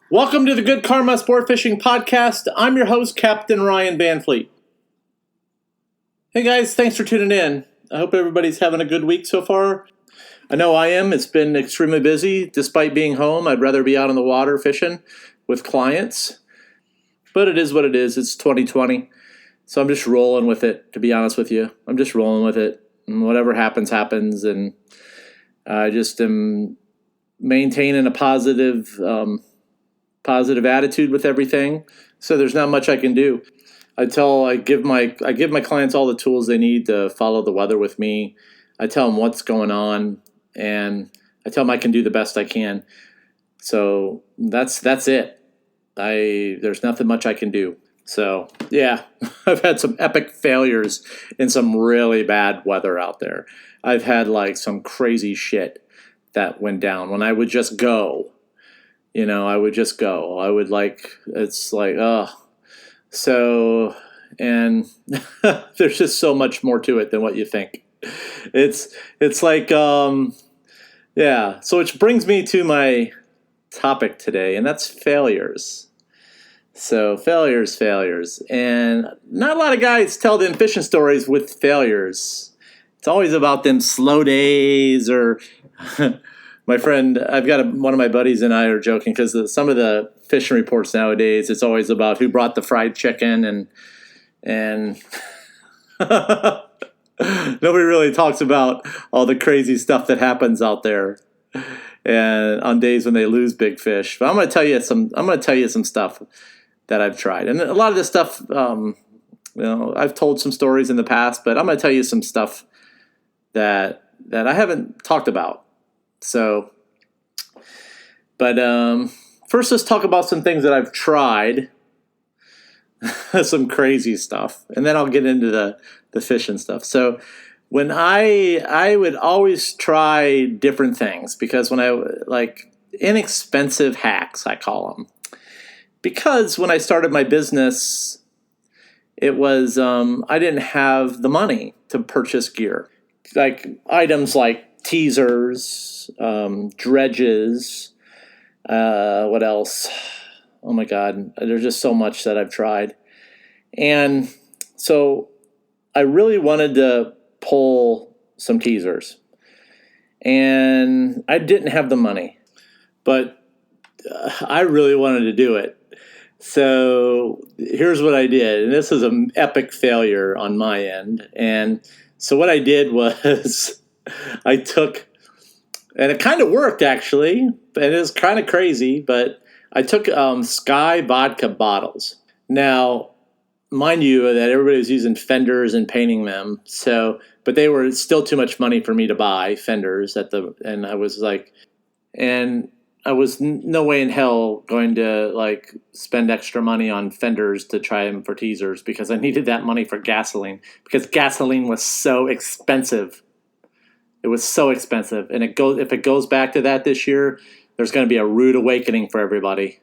Welcome to the Good Karma Sport Fishing Podcast. I'm your host, Captain Ryan Van Fleet. Hey guys, thanks for tuning in. I hope everybody's having a good week so far. I know I am. It's been extremely busy. Despite being home, I'd rather be out on the water fishing with clients. But it is what it is. It's 2020. So I'm just rolling with it, to be honest with you. I'm just rolling with it. And whatever happens, happens. And I just am maintaining a positive attitude with everything. So there's not much I can do. I give my clients all the tools they need to follow the weather with me. I tell them what's going on, and I tell them I can do the best I can. So that's it. There's nothing much I can do. So yeah, I've had some epic failures in some really bad weather out there. I've had like some crazy shit that went down when I would just go. I would just go. So, and there's just so much more to it than what you think. It's like, yeah. So which brings me to my topic today, and that's failures. So failures. And not a lot of guys tell them fishing stories with failures. It's always about them slow days or... My friend, one of my buddies and I are joking because some of the fishing reports nowadays, it's always about who brought the fried chicken and nobody really talks about all the crazy stuff that happens out there and on days when they lose big fish. But I'm going to tell you some stuff that I've tried. And a lot of this stuff, I've told some stories in the past, but I'm going to tell you some stuff that I haven't talked about. So, but first let's talk about some things that I've tried, some crazy stuff, and then I'll get into the fishing stuff. So when I would always try different things because when like inexpensive hacks, I call them, because when I started my business, it was, I didn't have the money to purchase gear, like items like teasers, dredges, what else? Oh my God, there's just so much that I've tried. And so I really wanted to pull some teasers. And I didn't have the money, but I really wanted to do it. So here's what I did. And this is an epic failure on my end. And so what I did was I took... And it kind of worked, actually, and it was kind of crazy, but I took Sky Vodka bottles. Now, mind you that everybody was using fenders and painting them, but they were still too much money for me to buy fenders and I was no way in hell going to spend extra money on fenders to try them for teasers because I needed that money for gasoline because gasoline was so expensive. It was so expensive, and if it goes back to that this year, there's going to be a rude awakening for everybody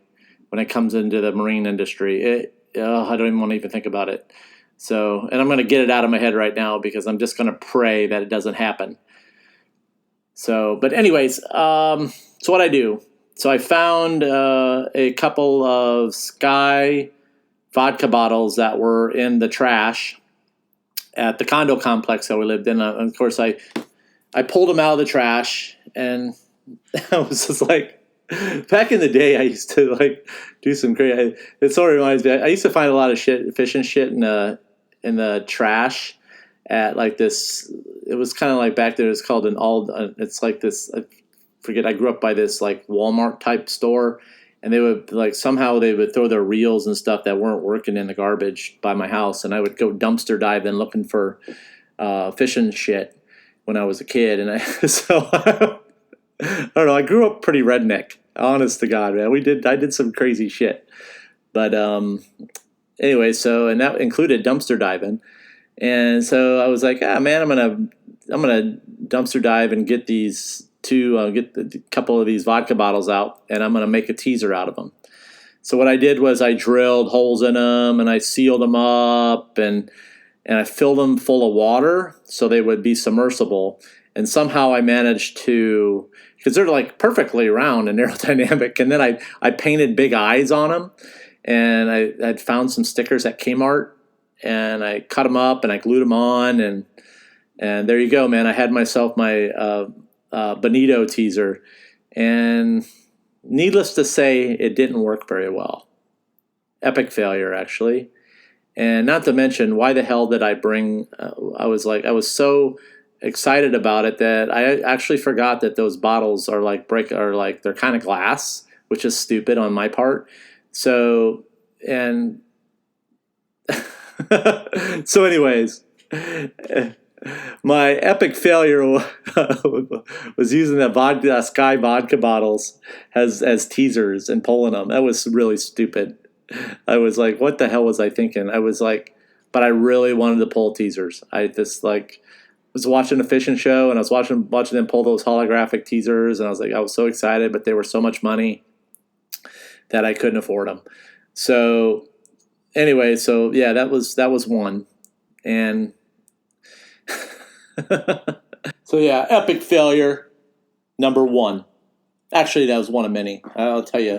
when it comes into the marine industry. I don't even want to even think about it. So, and I'm going to get it out of my head right now because I'm just going to pray that it doesn't happen. So, but anyways, so what I do? So I found a couple of Sky vodka bottles that were in the trash at the condo complex that we lived in. Of course, I pulled them out of the trash, and I was just like, back in the day, I used to do some crazy. It sort of reminds me. I used to find a lot of fishing shit in the trash at this. It was kind of like back there. It's called it's like this. I forget. I grew up by this Walmart type store, and they would somehow they would throw their reels and stuff that weren't working in the garbage by my house, and I would go dumpster diving looking for fishing shit when I was a kid, and I don't know. I grew up pretty redneck, honest to God, man. I did some crazy shit, but anyway. So and that included dumpster diving, and so I was like, man, I'm gonna dumpster dive and get get a couple of these vodka bottles out, and I'm gonna make a teaser out of them. So what I did was I drilled holes in them and I sealed them up and I filled them full of water so they would be submersible. and somehow I managed to, because they're like perfectly round and aerodynamic, and then I painted big eyes on them, and I'd found some stickers at Kmart, and I cut them up and I glued them on, and there you go, man. I had myself my bonito teaser, and needless to say, it didn't work very well. Epic failure, actually. And not to mention, why the hell did I bring? I was so excited about it that I actually forgot that those bottles are they're kind of glass, which is stupid on my part. So and so, anyways, my epic failure was using the Sky vodka bottles as teasers and pulling them. That was really stupid. I was like, what the hell was I thinking? I was like, but I really wanted to pull teasers. I was watching a fishing show, and I was watching them pull those holographic teasers, and I was so excited, but they were so much money that I couldn't afford them. So anyway, yeah, that was one. And so yeah, epic failure number one. Actually, that was one of many. I'll tell you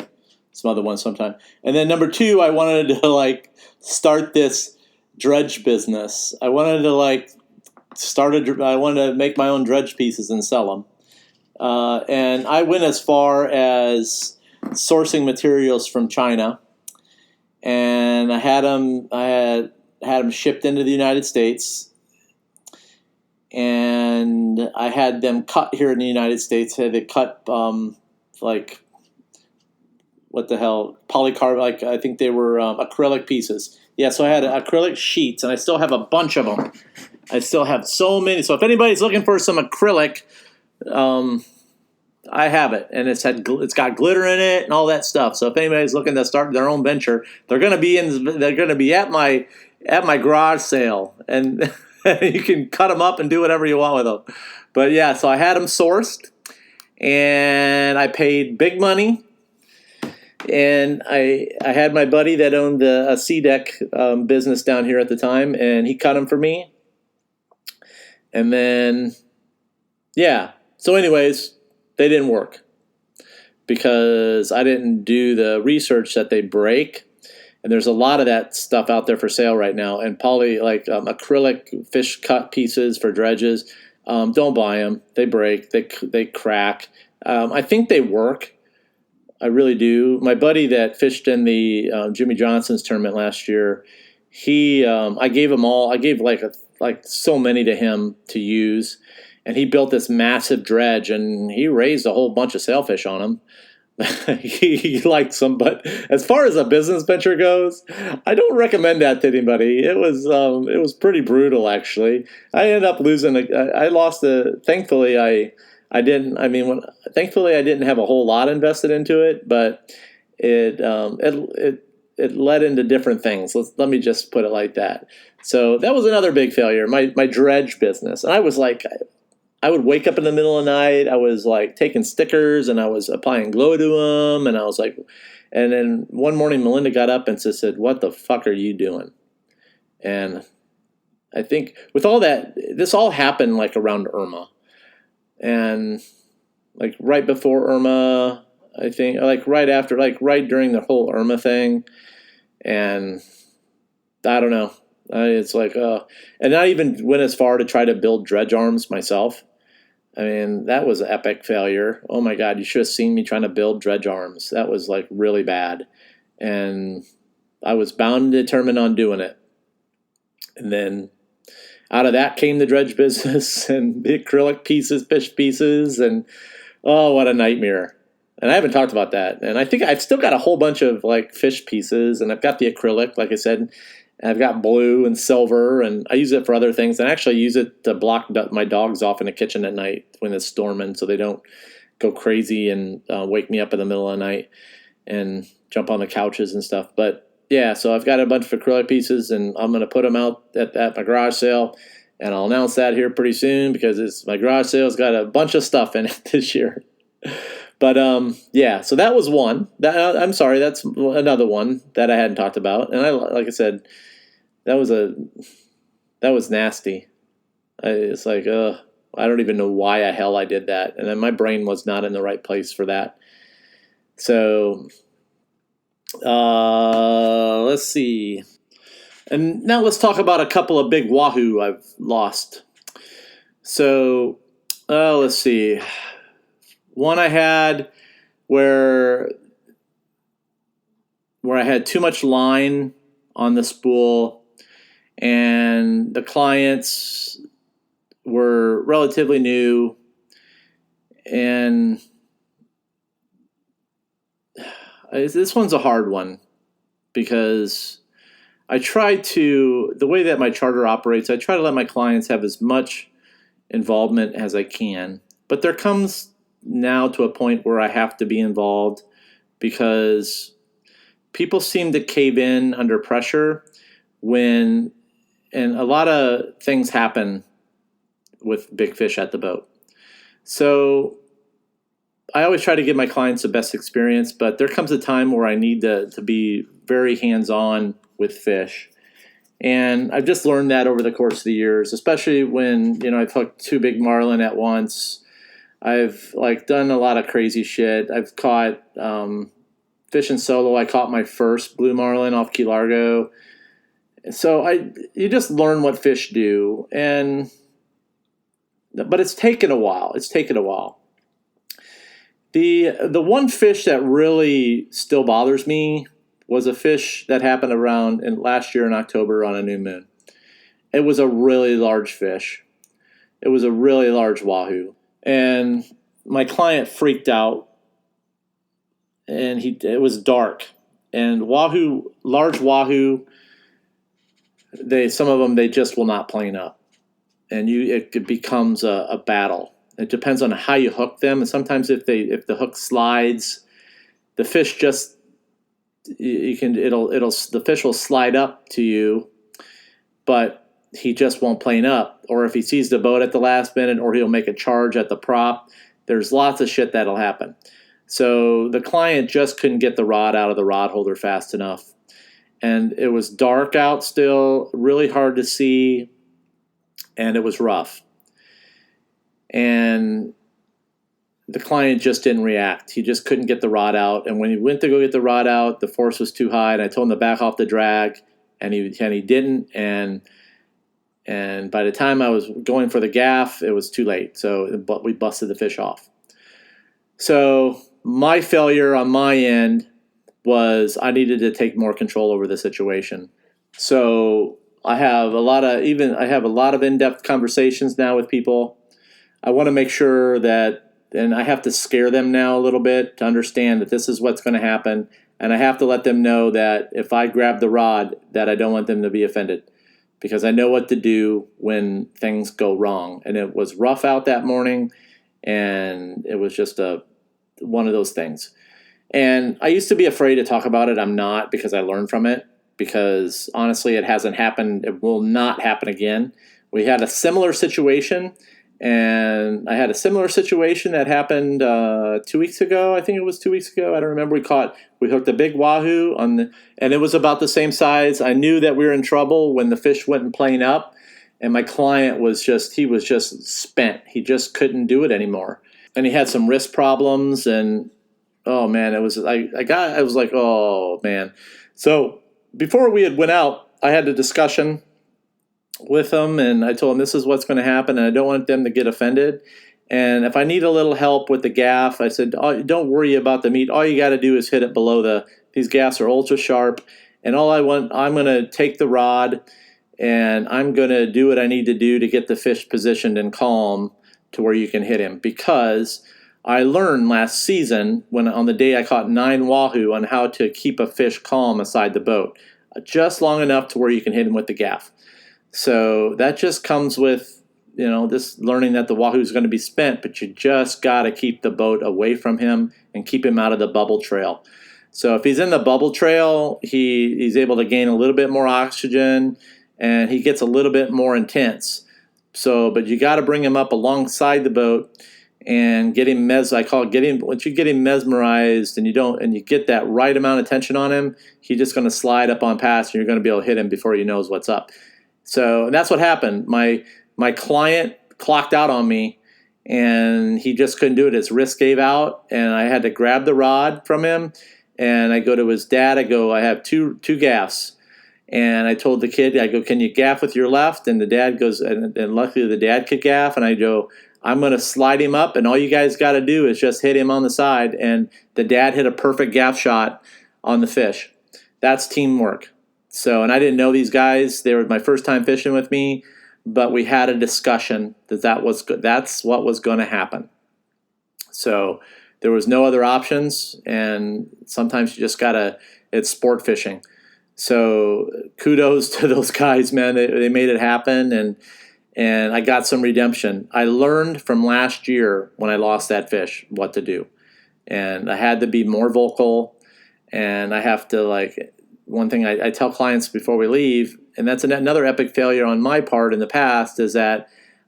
some other ones sometime. And then number two, I wanted to start this dredge business. I wanted to make my own dredge pieces and sell them. And I went as far as sourcing materials from China, and I had them shipped into the United States, and I had them cut here in the United States. I had to cut what the hell, polycarbonate, I think they were acrylic pieces. Yeah, so I had acrylic sheets, and I still have a bunch of them. I still have so many. So if anybody's looking for some acrylic, I have it, and it's got glitter in it and all that stuff. So if anybody's looking to start their own venture, they're going to be at my garage sale, and you can cut them up and do whatever you want with them. But yeah, so I had them sourced, and I paid big money. And I had my buddy that owned a sea deck business down here at the time, and he cut them for me. And then, yeah. So anyways, they didn't work because I didn't do the research that they break. And there's a lot of that stuff out there for sale right now. And acrylic fish cut pieces for dredges, don't buy them. They break. They crack. I think they work. I really do. My buddy that fished in the Jimmy Johnson's tournament last year, I gave him all. I gave so many to him to use, and he built this massive dredge, and he raised a whole bunch of sailfish on them. he liked some, but as far as a business venture goes, I don't recommend that to anybody. It was pretty brutal, actually. I ended up losing. I lost thankfully, I didn't. I mean, thankfully, I didn't have a whole lot invested into it, but it led into different things. Let me just put it like that. So that was another big failure. My dredge business, and I was like, I would wake up in the middle of the night. I was taking stickers, and I was applying glue to them, and I was and then one morning Melinda got up and said, "What the fuck are you doing?" And I think with all that, this all happened around Irma. And right before Irma, I think, right after, right during the whole Irma thing. And I don't know. It's and I even went as far to try to build dredge arms myself. I mean, that was an epic failure. Oh my God, you should have seen me trying to build dredge arms. That was really bad. And I was bound and determined on doing it. And then out of that came the dredge business and the acrylic pieces, fish pieces, and oh, what a nightmare. And I haven't talked about that. And I think I've still got a whole bunch of fish pieces, and I've got the acrylic, like I said, and I've got blue and silver, and I use it for other things. And I actually use it to block my dogs off in the kitchen at night when it's storming, so they don't go crazy and wake me up in the middle of the night and jump on the couches and stuff. But yeah, so I've got a bunch of acrylic pieces, and I'm going to put them out at my garage sale, and I'll announce that here pretty soon because my garage sale's got a bunch of stuff in it this year. But yeah, so that was one. I'm sorry, that's another one that I hadn't talked about, and like I said, that was nasty. It's I don't even know why the hell I did that. And then my brain was not in the right place for that. So let's see. And now let's talk about a couple of big wahoo I've lost. So let's see. One I had where I had too much line on the spool, and the clients were relatively new, and this one's a hard one because the way that my charter operates, I try to let my clients have as much involvement as I can, but there comes now to a point where I have to be involved because people seem to cave in under pressure and a lot of things happen with big fish at the boat. So I always try to give my clients the best experience, but there comes a time where I need to be very hands-on with fish. And I've just learned that over the course of the years, especially when, I've hooked 2 big marlin at once. I've done a lot of crazy shit. I've caught fishing solo. I caught my first blue marlin off Key Largo. So you just learn what fish do, but it's taken a while. The one fish that really still bothers me was a fish that happened around last year in October on a new moon. It was a really large fish. It was a really large wahoo. And my client freaked out, and it was dark. And large wahoo, some of them, they just will not plane up. And it becomes a battle. It depends on how you hook them. And sometimes if the hook slides, the fish just, the fish will slide up to you, but he just won't plane up. Or if he sees the boat at the last minute, or he'll make a charge at the prop, there's lots of shit that'll happen. So the client just couldn't get the rod out of the rod holder fast enough. And it was dark out still, really hard to see, and it was rough. And the client just didn't react. He just couldn't get the rod out. And when he went to go get the rod out, the force was too high, and I told him to back off the drag, and he didn't. And by the time I was going for the gaff, it was too late. So we busted the fish off. So my failure on my end was I needed to take more control over the situation. So I have a lot of in-depth conversations now with people. I want to make sure that, and I have to scare them now a little bit to understand that this is what's going to happen. And I have to let them know that if I grab the rod, that I don't want them to be offended, because I know what to do when things go wrong. And it was rough out that morning, and it was just one of those things. And I used to be afraid to talk about it. I'm not, because I learned from it, because honestly, it hasn't happened. It will not happen again. We had a similar situation, and I had a similar situation that happened 2 weeks ago. I think it was 2 weeks ago. I don't remember. We hooked a big wahoo and it was about the same size. I knew that we were in trouble when the fish wouldn't plane up, and my client was just spent. He just couldn't do it anymore. And he had some wrist problems, and oh man, I was like, oh man. So before we had went out, I had a discussion with him, and I told him this is what's going to happen, and I don't want them to get offended. And if I need a little help with the gaff, I said, oh, don't worry about the meat. All you got to do is hit it below these gaffs are ultra sharp, and I'm going to take the rod, and I'm going to do what I need to do to get the fish positioned and calm to where you can hit him. Because I learned last season, on the day I caught 9 wahoo, on how to keep a fish calm aside the boat, just long enough to where you can hit him with the gaff. So that just comes with, this learning that the wahoo is going to be spent, but you just got to keep the boat away from him and keep him out of the bubble trail. So if he's in the bubble trail, he's able to gain a little bit more oxygen, and he gets a little bit more intense. But you got to bring him up alongside the boat and get him once you get him mesmerized, and you get that right amount of tension on him, he's just going to slide up on past, and you're going to be able to hit him before he knows what's up. So that's what happened. My client clocked out on me, and he just couldn't do it. His wrist gave out, and I had to grab the rod from him. And I go to his dad. I go, I have two gaffs. And I told the kid, I go, can you gaff with your left? And the dad goes, and luckily the dad could gaff. And I go, I'm going to slide him up, and all you guys got to do is just hit him on the side. And the dad hit a perfect gaff shot on the fish. That's teamwork. So, and I didn't know these guys. They were my first time fishing with me, but we had a discussion that was good. That's what was going to happen. So there was no other options, and sometimes you just got to, it's sport fishing. So kudos to those guys, man. They made it happen, and I got some redemption. I learned from last year when I lost that fish what to do. And I had to be more vocal, and I have to, like, one thing I tell clients before we leave, and that's another epic failure on my part in the past, is that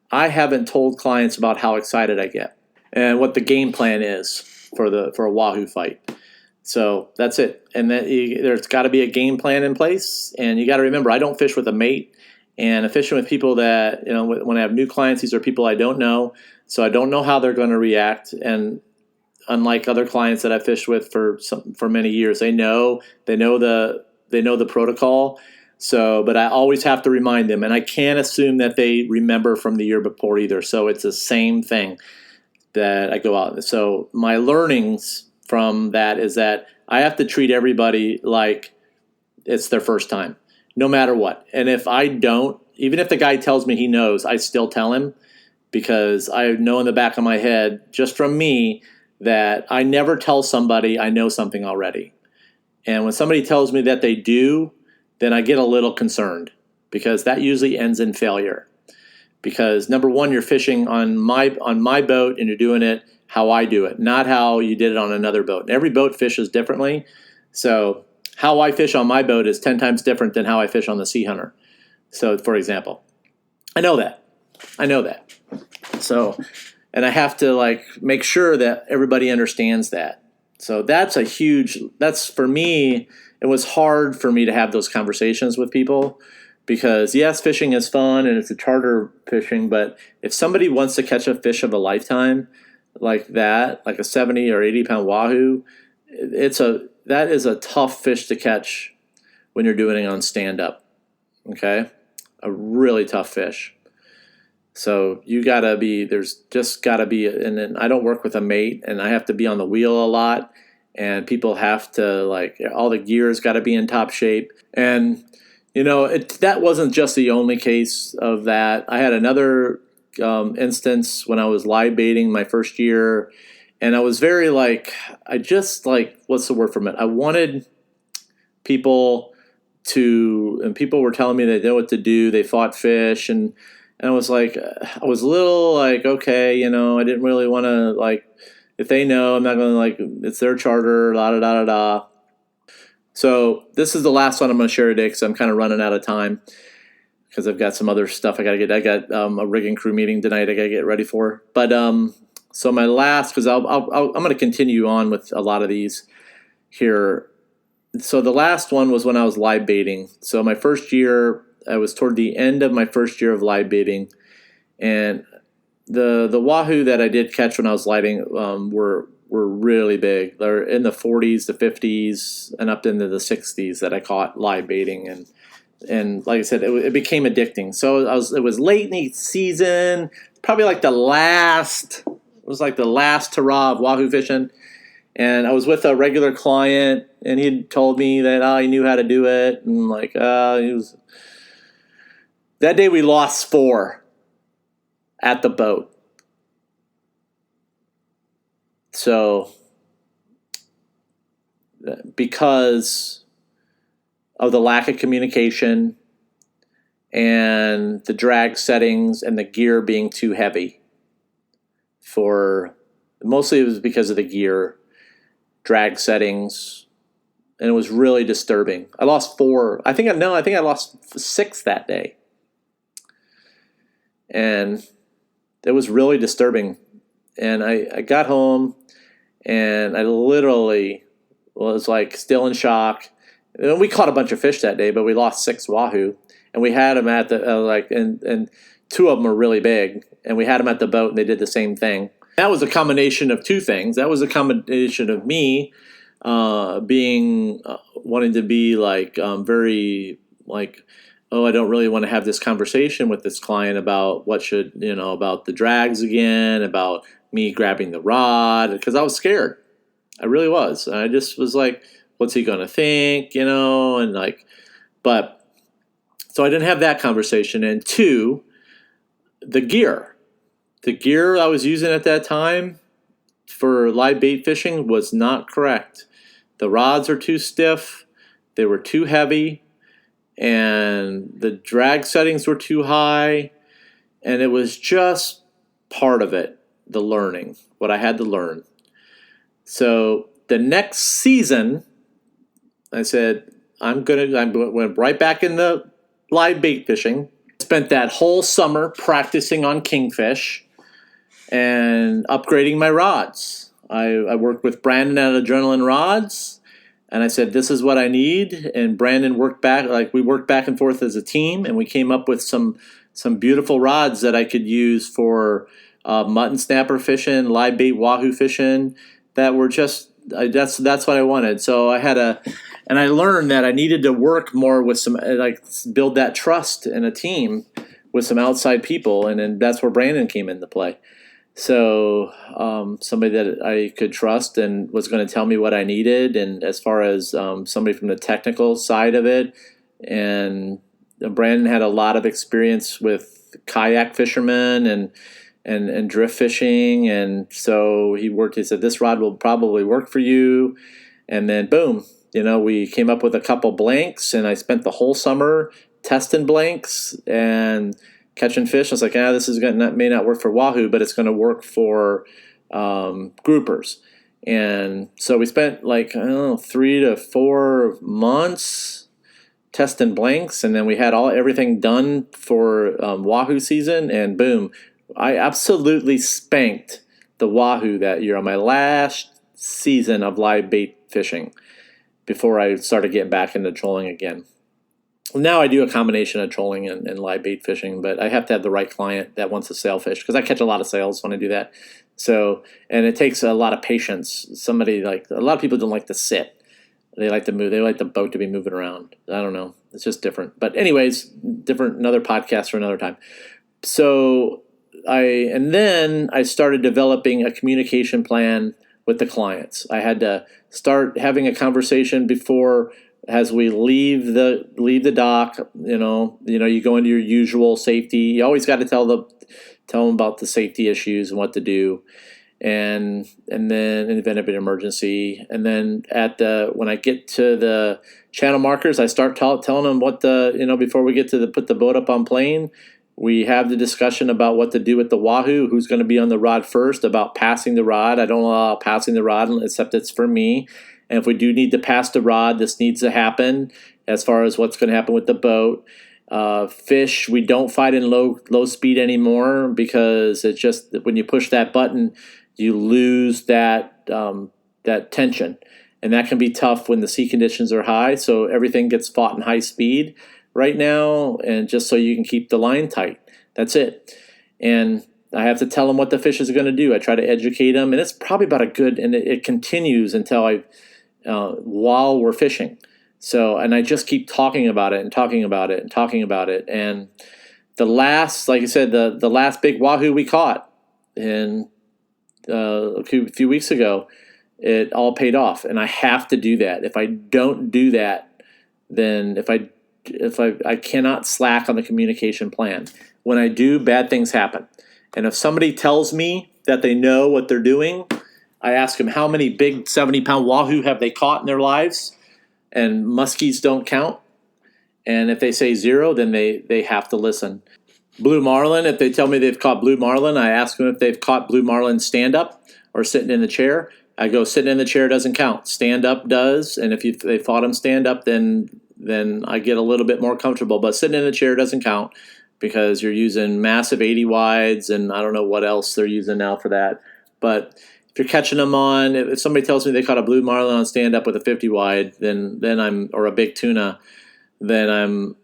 I haven't told clients about how excited I get and what the game plan is for a wahoo fight. So that's it. And then there's got to be a game plan in place. And you got to remember, I don't fish with a mate. And I'm fishing with people that, when I have new clients, these are people I don't know. So I don't know how they're going to react. And unlike other clients that I fished with for many years, they know the protocol. So, but I always have to remind them. And I can't assume that they remember from the year before either. So it's the same thing that I go out. So my learnings from that is that I have to treat everybody like it's their first time, no matter what. And if I don't, even if the guy tells me he knows, I still tell him, because I know in the back of my head, just from me, that I never tell somebody I know something already. And when somebody tells me that they do, then I get a little concerned, because that usually ends in failure. Because number one, you're fishing on my boat, and you're doing it how I do it, not how you did it on another boat. And every boat fishes differently. So how I fish on my boat is 10 times different than how I fish on the Sea Hunter. So, for example, I know that. So, and I have to make sure that everybody understands that. So that's for me, it was hard for me to have those conversations with people, because yes, fishing is fun and it's a charter fishing, but if somebody wants to catch a fish of a lifetime like that, like a 70 or 80 pound wahoo, that is a tough fish to catch when you're doing it on stand up. Okay. A really tough fish. So there's just gotta be, and then I don't work with a mate, and I have to be on the wheel a lot, and people have to, all the gear's gotta be in top shape. And, that wasn't just the only case of that. I had another instance when I was live baiting my first year, and I was very what's the word from it? I wanted people and people were telling me they know what to do. They fought fish, and I was I was a little okay, I didn't really want to if they know, I'm not going to it's their charter, la da da da da. So this is the last one I'm going to share today, because I'm kind of running out of time, because I've got some other stuff I got to get. I got a rigging crew meeting tonight I got to get ready for. But so my last, because I'm going to continue on with a lot of these here. So the last one was when I was live baiting. So my first year, I was toward the end of my first year of live baiting, and the wahoo that I did catch when I was lighting were really big. They're in the 40s, the 50s, and up into the 60s that I caught live baiting, and like I said, it became addicting. So it was late in the season, probably the last hurrah of wahoo fishing, and I was with a regular client, and he told me that he knew how to do it, and he was. That day we lost 4 at the boat. So, because of the lack of communication and the drag settings and the gear being too heavy, mostly it was because of the gear, drag settings, and it was really disturbing. I lost 4. I think I lost 6 that day. And it was really disturbing. And I got home, and I literally was still in shock. And we caught a bunch of fish that day, but we lost 6 wahoo, and we had them at the and two of them were really big, and we had them at the boat, and they did the same thing. That was a combination of two things. That was a combination of me being wanting to be very oh, I don't really want to have this conversation with this client about about the drags again, about me grabbing the rod, because I was scared. I really was. I just was like, what's he going to think, but so I didn't have that conversation. And two, the gear I was using at that time for live bait fishing was not correct. The rods are too stiff. They were too heavy. And the drag settings were too high, and it was just part of it, the learning, what I had to learn. So the next season, I said, I went right back in the live bait fishing. Spent that whole summer practicing on kingfish and upgrading my rods. I worked with Brandon at Adrenaline Rods. And I said, this is what I need. And Brandon worked back, we worked back and forth as a team, and we came up with some beautiful rods that I could use for mutton snapper fishing, live bait wahoo fishing, that were just, that's what I wanted. So and I learned that I needed to work more with build that trust in a team with some outside people. And then that's where Brandon came into play. So somebody that I could trust and was going to tell me what I needed, and as far as somebody from the technical side of it. And Brandon had a lot of experience with kayak fishermen and drift fishing, and so he said, this rod will probably work for you. And then boom, we came up with a couple blanks, and I spent the whole summer testing blanks and catching fish. I was like, this may not work for wahoo, but it's going to work for groupers. And so we spent 3 to 4 months testing blanks, and then we had everything done for wahoo season, and boom, I absolutely spanked the wahoo that year on my last season of live bait fishing before I started getting back into trolling again. Now I do a combination of trolling and live bait fishing, but I have to have the right client that wants to sailfish, because I catch a lot of sails when I do that. So, and it takes a lot of patience. A lot of people don't like to sit. They like to move. They like the boat to be moving around. I don't know. It's just different. But anyways, another podcast for another time. So then I started developing a communication plan with the clients. I had to start having a conversation before, as we leave the dock. You go into your usual safety. You always got to tell them about the safety issues and what to do, and then in the event of an emergency. And then when I get to the channel markers, I start telling them what before we get to put the boat up on plane. We have the discussion about what to do with the wahoo, who's going to be on the rod first, about passing the rod. I don't allow passing the rod except it's for me. And if we do need to pass the rod, this needs to happen as far as what's going to happen with the boat. Fish, we don't fight in low speed anymore, because it's just when you push that button, you lose that tension. And that can be tough when the sea conditions are high. So everything gets fought in high speed right now, and just so you can keep the line tight. That's it. And I have to tell them what the fish is going to do. I try to educate them, and it's probably about and it continues until while we're fishing. So, and I just keep talking about it and talking about it and talking about it. And the last, like I said, the last big wahoo we caught a few weeks ago, it all paid off. And I have to do that. If I don't do that, then if I cannot slack on the communication plan. When I do, bad things happen. And if somebody tells me that they know what they're doing, I ask them how many big 70-pound wahoo have they caught in their lives, and muskies don't count. And if they say 0, then they have to listen. Blue marlin, if they tell me they've caught blue marlin, I ask them if they've caught blue marlin stand up or sitting in the chair. I go, sitting in the chair doesn't count. Stand up does. And if they fought them stand up, then I get a little bit more comfortable. But sitting in the chair doesn't count, because you're using massive 80 wides, and I don't know what else they're using now for that. But if you're catching them if somebody tells me they caught a blue marlin on stand up with a 50 wide, then I'm, or a big tuna, then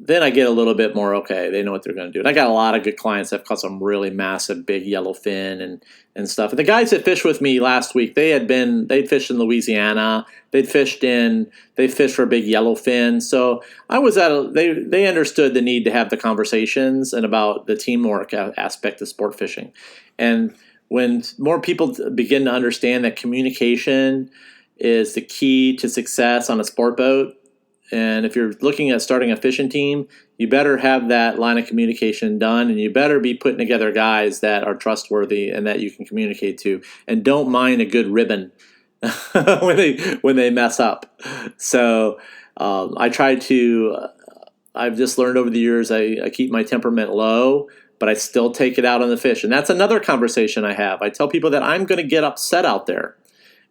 then I get a little bit more, okay, they know what they're going to do. And I got a lot of good clients that have caught some really massive big yellowfin and stuff. And the guys that fished with me last week, they'd fished in Louisiana, they fished for big yellowfin. So I was they understood the need to have the conversations and about the teamwork aspect of sport fishing. And when more people begin to understand that communication is the key to success on a sport boat, and if you're looking at starting a fishing team, you better have that line of communication done, and you better be putting together guys that are trustworthy and that you can communicate to, and don't mind a good ribbon when they mess up. So I've just learned over the years, I keep my temperament low, but I still take it out on the fish. And that's another conversation I have. I tell people that I'm going to get upset out there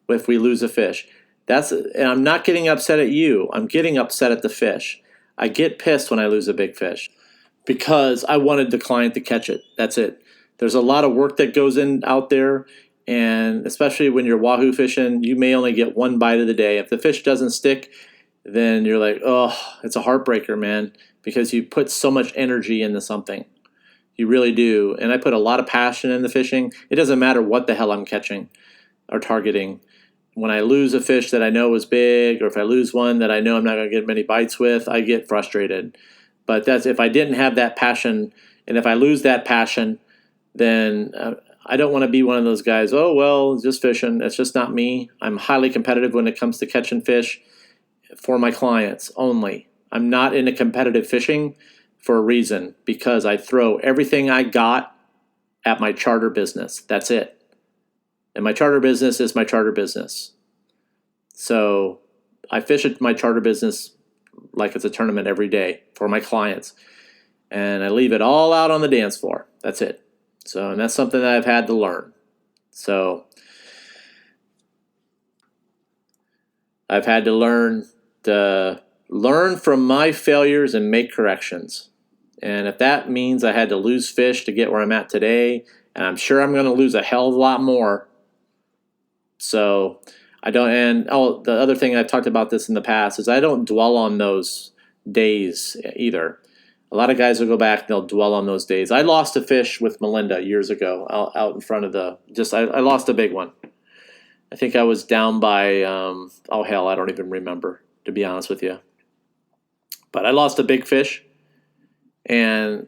if we lose a fish. And I'm not getting upset at you. I'm getting upset at the fish. I get pissed when I lose a big fish because I wanted the client to catch it. That's it. There's a lot of work that goes in out there, and especially when you're wahoo fishing, you may only get one bite of the day. If the fish doesn't stick, then you're like, oh, it's a heartbreaker, man, because you put so much energy into something. You really do. And I put a lot of passion in the fishing. It doesn't matter what the hell I'm catching or targeting. When I lose a fish that I know is big, or if I lose one that I know I'm not going to get many bites with, I get frustrated. But that's if I didn't have that passion, and if I lose that passion, then I don't want to be one of those guys, oh, well, just fishing. It's just not me. I'm highly competitive when it comes to catching fish for my clients only. I'm not into competitive fishing for a reason, because I throw everything I got at my charter business. That's it. And my charter business is my charter business. So I fish at my charter business like it's a tournament every day for my clients. And I leave it all out on the dance floor. That's it. So, and that's something that I've had to learn. So I've had to learn from my failures and make corrections. And if that means I had to lose fish to get where I'm at today, and I'm sure I'm going to lose a hell of a lot more. So I don't, and the other thing I've talked about this in the past is I don't dwell on those days either. A lot of guys will go back and they'll dwell on those days. I lost a fish with Melinda years ago out in front of I lost a big one. I think I was down by, oh hell, I don't even remember, to be honest with you. But I lost a big fish, and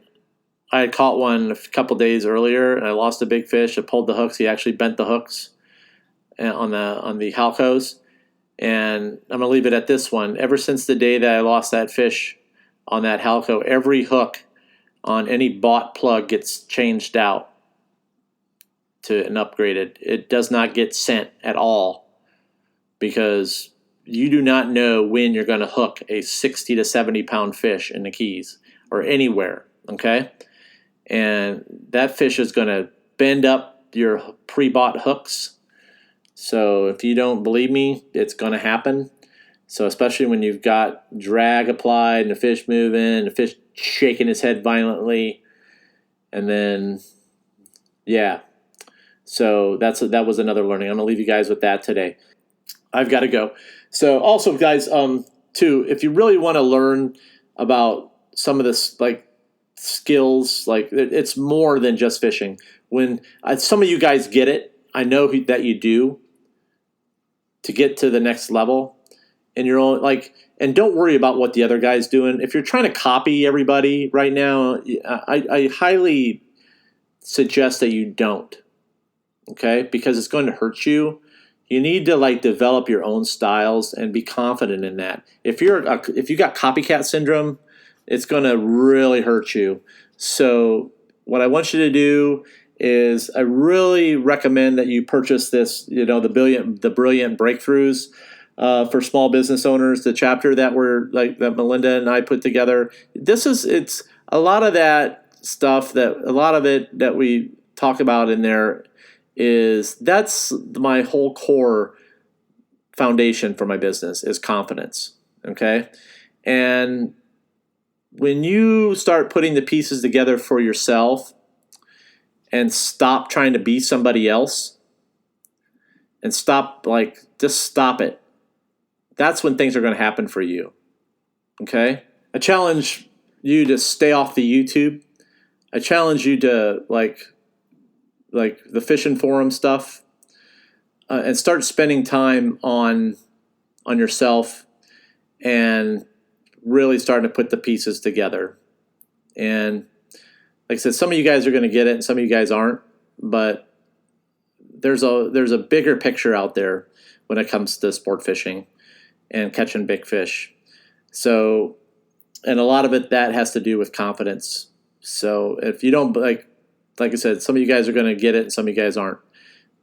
I had caught one a couple days earlier, and I lost a big fish. I pulled the hooks. He actually bent the hooks on the halcos, and I'm gonna leave it at this one. Ever since the day that I lost that fish on that halco, every hook on any bought plug gets changed out to an upgraded. It does not get sent at all, because you do not know when you're going to hook a 60 to 70 pound fish in the Keys or anywhere. Okay, and that fish is going to bend up your pre-bought hooks. So if you don't believe me, it's going to happen. So especially when you've got drag applied and the fish moving, the fish shaking his head violently, and then, yeah. So that was another learning. I'm going to leave you guys with that today. I've got to go. So also, guys, too, if you really want to learn about some of this, like, skills, like, it's more than just fishing. When some of you guys get it, I know that you do, to get to the next level in your own, like, and don't worry about what the other guy's doing. If you're trying to copy everybody right now, I highly suggest that you don't, okay? Because it's going to hurt you. You need to, like, develop your own styles and be confident in that. If you got copycat syndrome, it's going to really hurt you. So what I want you to do is I really recommend that you purchase this, the brilliant breakthroughs for small business owners, the chapter that that Melinda and I put together. It's a lot of that stuff, a lot of it that we talk about in there that's my whole core foundation for my business is confidence. Okay. And when you start putting the pieces together for yourself, and stop trying to be somebody else, and just stop it. That's when things are going to happen for you. Okay? A challenge you to stay off the YouTube. I challenge you to like the fishing forum stuff, and start spending time on yourself and really starting to put the pieces together. And like I said, some of you guys are going to get it and some of you guys aren't, but there's a bigger picture out there when it comes to sport fishing and catching big fish. So, and a lot of it that has to do with confidence. So if you don't like I said, some of you guys are going to get it and some of you guys aren't.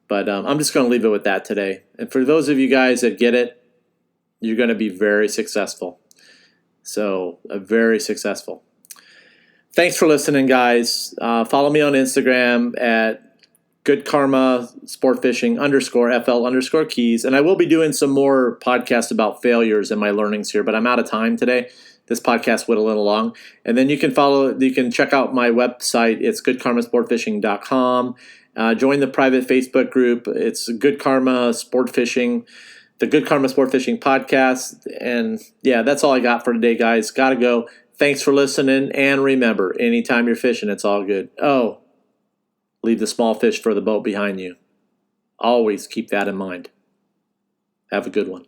But I'm just going to leave it with that today. And for those of you guys that get it, you're going to be very successful. So, very successful. Thanks for listening, guys. Follow me on Instagram at goodkarma_sportfishing _FL_keys. And I will be doing some more podcasts about failures and my learnings here, but I'm out of time today. This podcast went a little long. And then you can check out my website. It's goodkarmasportfishing.com. Join the private Facebook group. It's Good Karma Sport Fishing, the Good Karma Sport Fishing podcast. And yeah, that's all I got for today, guys. Gotta go. Thanks for listening. And remember, anytime you're fishing, it's all good. Oh, leave the small fish for the boat behind you. Always keep that in mind. Have a good one.